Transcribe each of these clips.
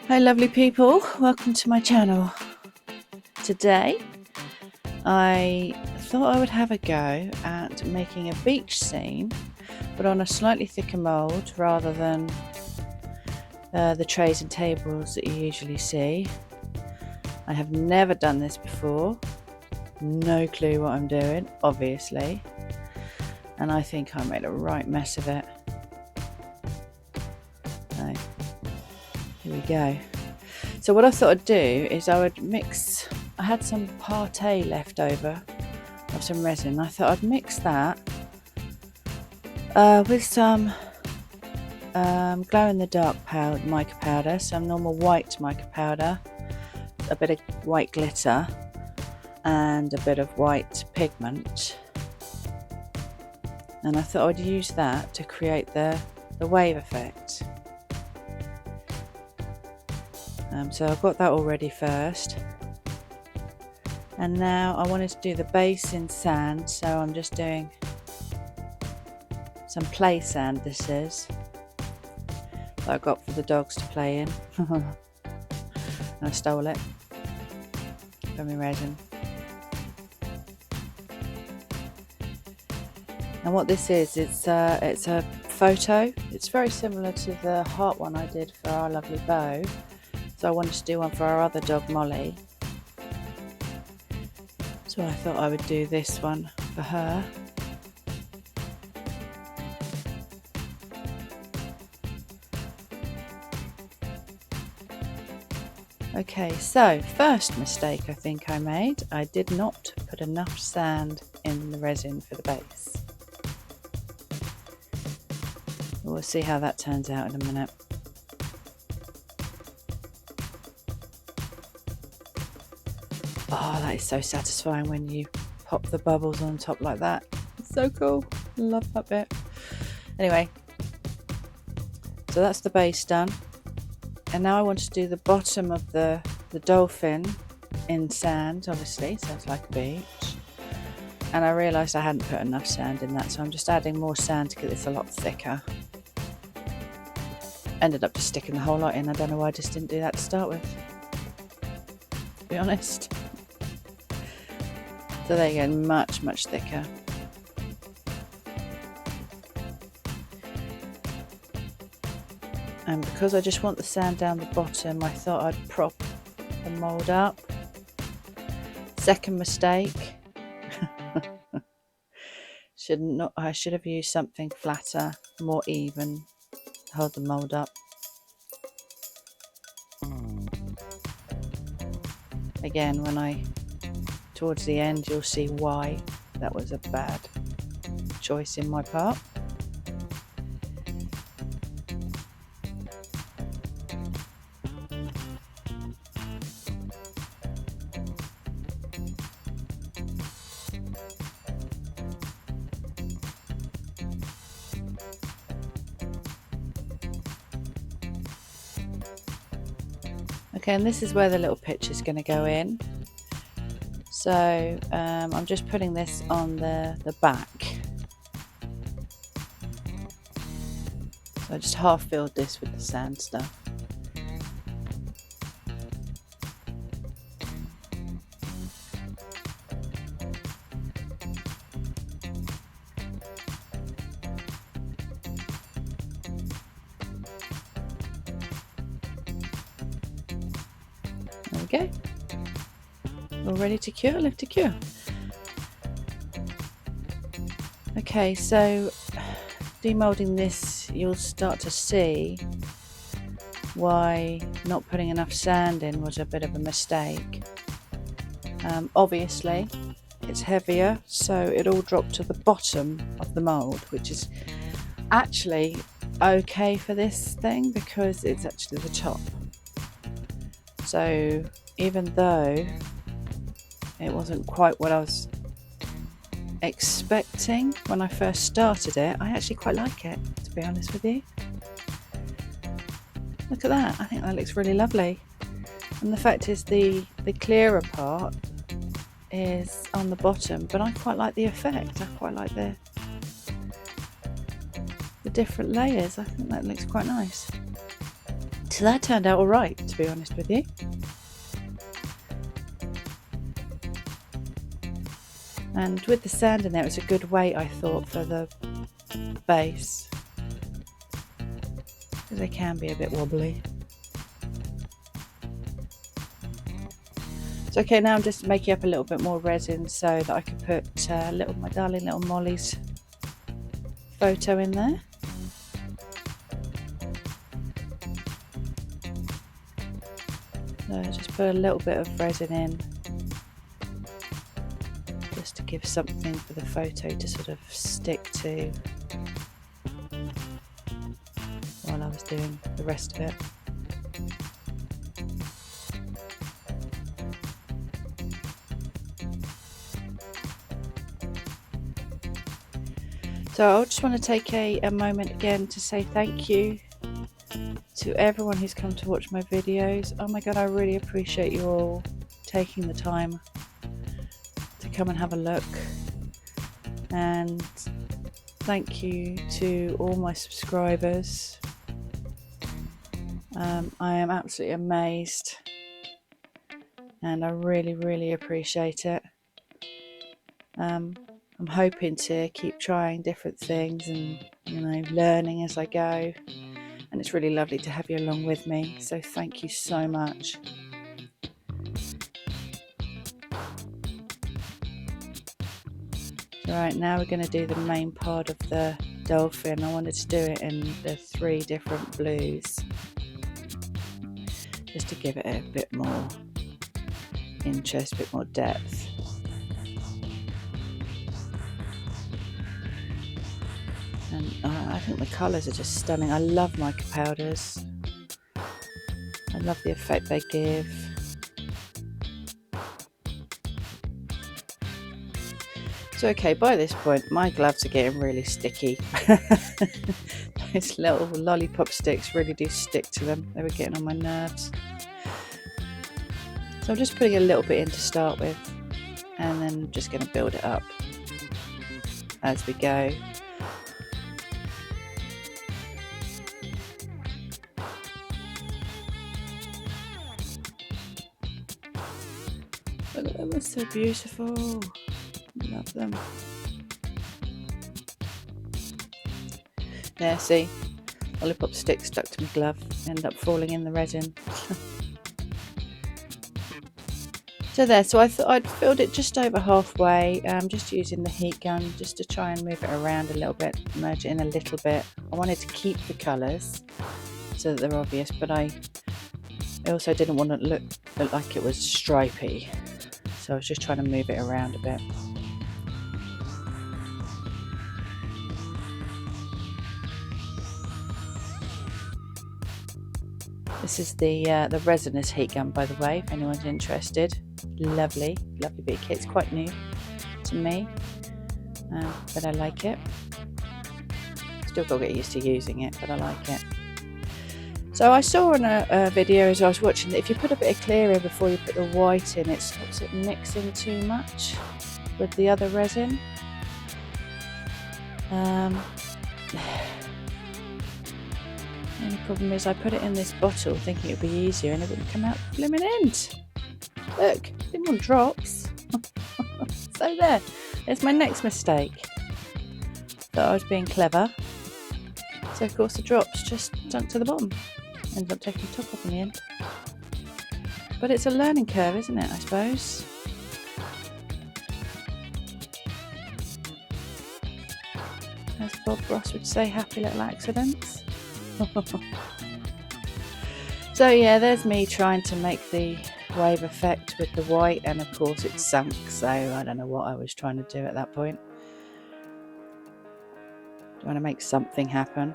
Hi lovely people, welcome to my channel. Today I thought I would have a go at making a beach scene but on a slightly thicker mould rather than the trays and tables that you usually see. I have never done this before, no clue what I'm doing obviously, and I think I made a right mess of it. So here we go. So what I thought I'd do is I had some parté left over of some resin. I thought I'd mix that with some glow in the dark mica powder, some normal white mica powder, a bit of white glitter and a bit of white pigment, and I thought I'd use that to create the wave effect. So I've got that all ready first, and now I wanted to do the base in sand, so I'm just doing some play sand. This is that I got for the dogs to play in. I stole it from my resin. And what this is, it's a photo. It's very similar to the heart one I did for our lovely Beau. So I wanted to do one for our other dog Molly. So I thought I would do this one for her. Okay, so first mistake I think I made, I did not put enough sand in the resin for the base. We'll see how that turns out in a minute. Oh, that is so satisfying when you pop the bubbles on top like that. It's so cool. Love that bit. Anyway, so that's the base done. And now I want to do the bottom of the dolphin in sand, obviously, so it's like a beach. And I realised I hadn't put enough sand in that, so I'm just adding more sand to get this a lot thicker. Ended up just sticking the whole lot in. I don't know why I just didn't do that to start with, to be honest. So there you go, much thicker. And because I just want the sand down the bottom, I thought I'd prop the mould up. Second mistake. I should have used something flatter, more even to hold the mould up. Again, towards the end, you'll see why that was a bad choice in my part. Okay, and this is where the little pitch is going to go in. So I'm just putting this on the back. So I just half filled this with the sand stuff. There we go. All ready to cure, left to cure. Okay, so demoulding this, you'll start to see why not putting enough sand in was a bit of a mistake. Obviously, it's heavier, so it all dropped to the bottom of the mould, which is actually okay for this thing because it's actually the top. So even though it wasn't quite what I was expecting when I first started it, I actually quite like it, to be honest with you. Look at that, I think that looks really lovely. And the fact is the clearer part is on the bottom, but I quite like the effect. I quite like the different layers. I think that looks quite nice. So that turned out all right, to be honest with you. And with the sand in there, it was a good weight, I thought, for the base, because they can be a bit wobbly. So okay, now I'm just making up a little bit more resin so that I can put my darling little Molly's photo in there. So just put a little bit of resin in, just to give something for the photo to sort of stick to while I was doing the rest of it. So I just want to take a moment again to say thank you to everyone who's come to watch my videos. Oh my god, I really appreciate you all taking the time to come and have a look. And thank you to all my subscribers. I am absolutely amazed, and I really appreciate it. I'm hoping to keep trying different things and, you know, learning as I go. And it's really lovely to have you along with me. So thank you so much. Right, now we're going to do the main part of the dolphin. I wanted to do it in the 3 different blues, just to give it a bit more interest, a bit more depth. And I think the colours are just stunning. I love mica powders. I love the effect they give. So okay, by this point my gloves are getting really sticky. Those little lollipop sticks really do stick to them. They were getting on my nerves. So I'm just putting a little bit in to start with, and then I'm just going to build it up as we go. Look at them, they're so beautiful. Love them. There, see, lollipop stick stuck to my glove, end up falling in the resin. So there, so I thought I'd filled it just over halfway, just using the heat gun just to try and move it around a little bit, merge it in a little bit. I wanted to keep the colours so that they're obvious, but I also didn't want to look like it was stripy, so I was just trying to move it around a bit. This is the resinous heat gun, by the way, if anyone's interested. Lovely bit of kit. It's quite new to me, but I like it. Still got to get used to using it, but I like it. So I saw in a video as I was watching that if you put a bit of clear in before you put the white in, it stops it mixing too much with the other resin. The only problem is I put it in this bottle thinking it would be easier, and it wouldn't come out the blooming end. Look, didn't want drops. So there's my next mistake. Thought I was being clever. So of course the drops just sunk to the bottom. Ended up taking the top off in the end. But it's a learning curve, isn't it, I suppose? As Bob Ross would say, happy little accidents. So yeah, there's me trying to make the wave effect with the white, and of course it sunk, so I don't know what I was trying to do at that point. Trying to make something happen.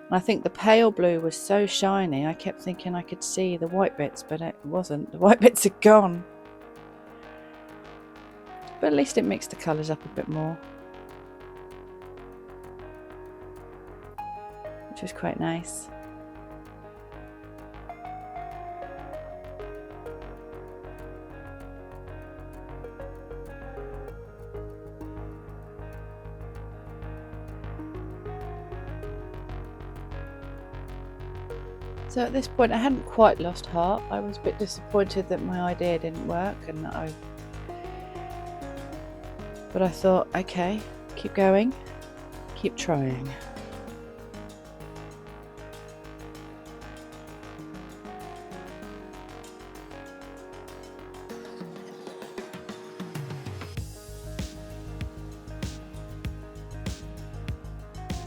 And I think the pale blue was so shiny, I kept thinking I could see the white bits, but it wasn't. The white bits are gone. But at least it mixed the colours up a bit more, which was quite nice. So at this point I hadn't quite lost heart. I was a bit disappointed that my idea didn't work, but I thought, okay, keep going, keep trying.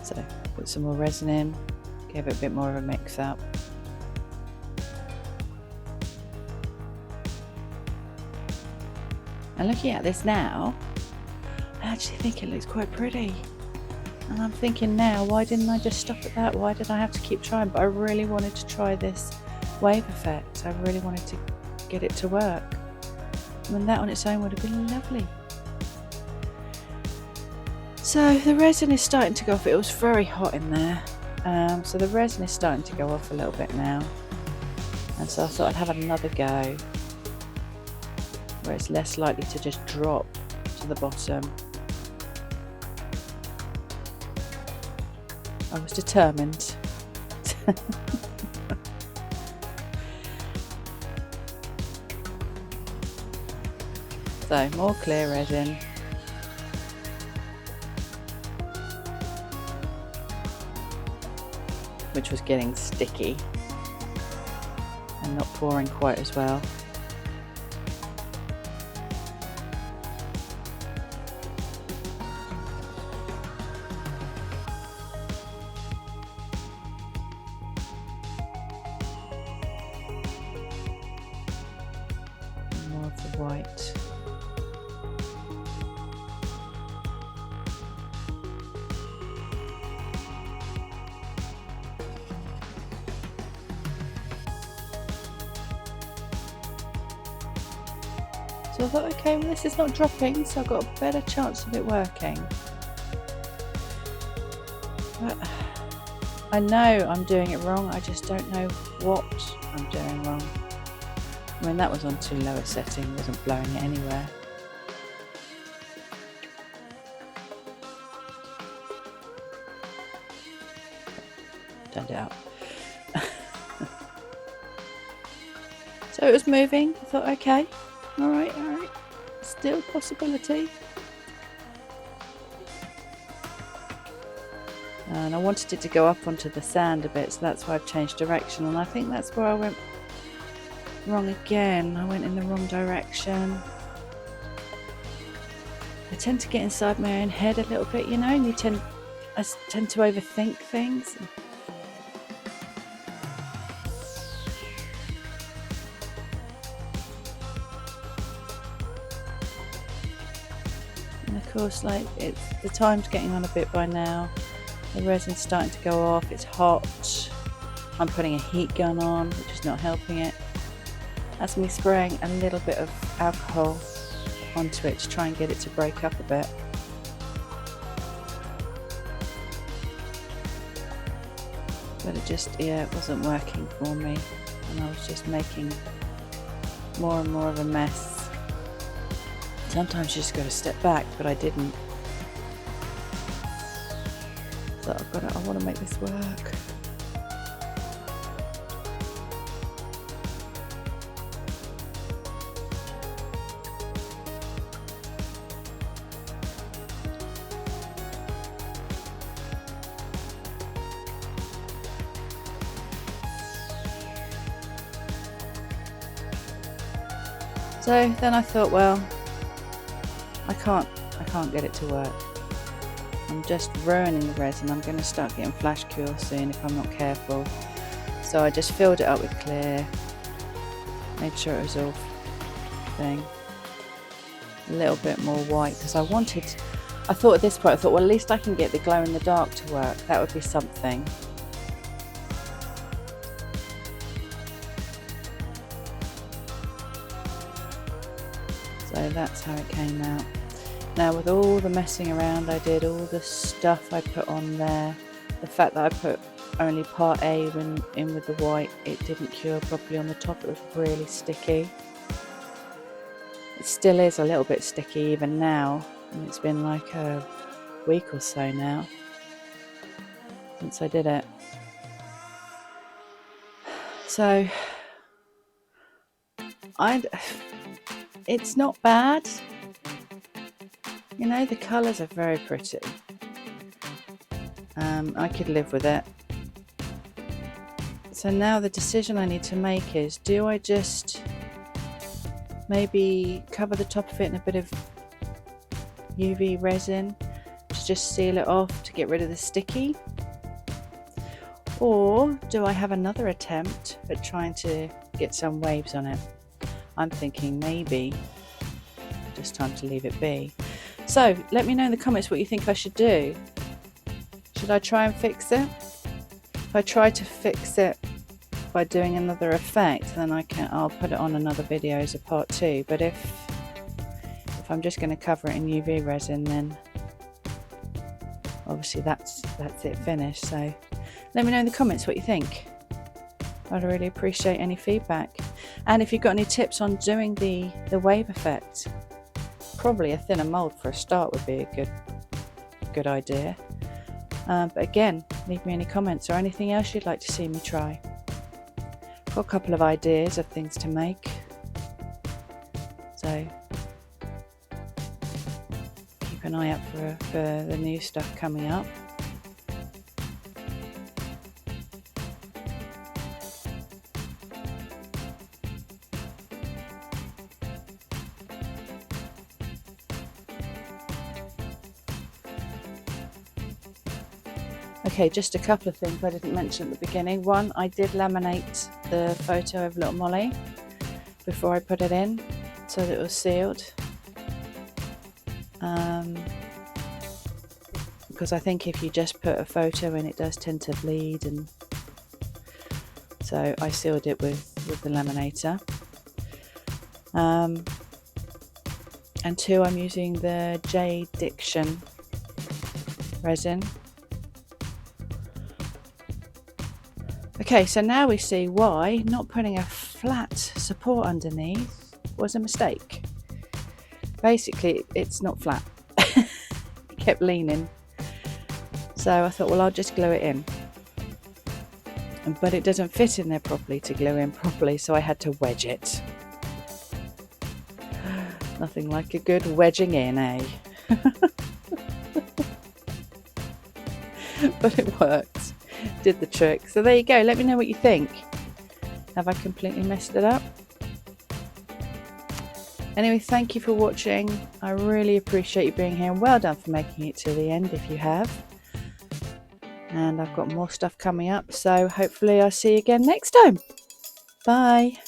So put some more resin in, give it a bit more of a mix up. And looking at this now, I actually think it looks quite pretty. And I'm thinking now, why didn't I just stop at that? Why did I have to keep trying? But I really wanted to try this wave effect. I really wanted to get it to work. And that on its own would have been lovely. So the resin is starting to go off. It was very hot in there. So the resin is starting to go off a little bit now. And so I thought I'd have another go where it's less likely to just drop to the bottom. I was determined. So more clear resin. Which was getting sticky and not pouring quite as well. More of the white. So I thought, okay, well this is not dropping, so I've got a better chance of it working. But I know I'm doing it wrong, I just don't know what I'm doing wrong. I mean, that was on too low a setting, wasn't blowing it anywhere. Turned it out. So it was moving, I thought, okay. Alright, still a possibility. And I wanted it to go up onto the sand a bit, so that's why I've changed direction. And I think that's where I went wrong again. I went in the wrong direction. I tend to get inside my own head a little bit, you know, and I tend to overthink things. And of course, like, the time's getting on a bit by now. The resin's starting to go off, it's hot. I'm putting a heat gun on, which is not helping it. That's me spraying a little bit of alcohol onto it to try and get it to break up a bit. But it just, it wasn't working for me. And I was just making more and more of a mess. Sometimes you just got to step back, but I didn't. So I want to make this work. So then I thought, well, I can't get it to work. I'm just ruining the resin. I'm going to start getting flash cure soon if I'm not careful. So I just filled it up with clear, made sure it was all thing. A little bit more white because I thought at this point, well, at least I can get the glow in the dark to work. That would be something. So that's how it came out. Now, with all the messing around I did, all the stuff I put on there, the fact that I put only part A in with the white, it didn't cure properly on the top, it was really sticky. It still is a little bit sticky even now, and it's been like a week or so now since I did it. So it's not bad. You know, the colours are very pretty. I could live with it. So now the decision I need to make is, do I just maybe cover the top of it in a bit of UV resin to just seal it off to get rid of the sticky? Or do I have another attempt at trying to get some waves on it? I'm thinking maybe just time to leave it be. So let me know in the comments what you think I should do. Should I try and fix it? If I try to fix it by doing another effect, then I'll put it on another video as a part 2. But if I'm just going to cover it in UV resin, then obviously that's it finished. So let me know in the comments what you think. I'd really appreciate any feedback. And if you've got any tips on doing the wave effect, probably a thinner mould for a start would be a good idea. But again, leave me any comments or anything else you'd like to see me try. Got a couple of ideas of things to make, so keep an eye out for the new stuff coming up. Okay, just a couple of things I didn't mention at the beginning. One, I did laminate the photo of little Molly before I put it in so that it was sealed. Because I think if you just put a photo in, it does tend to bleed, and so I sealed it with the laminator. And 2, I'm using the J Diction resin. Okay, so now we see why not putting a flat support underneath was a mistake. Basically, it's not flat. It kept leaning. So I thought, well, I'll just glue it in. But it doesn't fit in there properly to glue in properly, so I had to wedge it. Nothing like a good wedging in, eh? But it worked. Did the trick. So there you go. Let me know what you think. Have I completely messed it up? Anyway, thank you for watching. I really appreciate you being here, and well done for making it to the end if you have. And I've got more stuff coming up, so hopefully I'll see you again next time. Bye.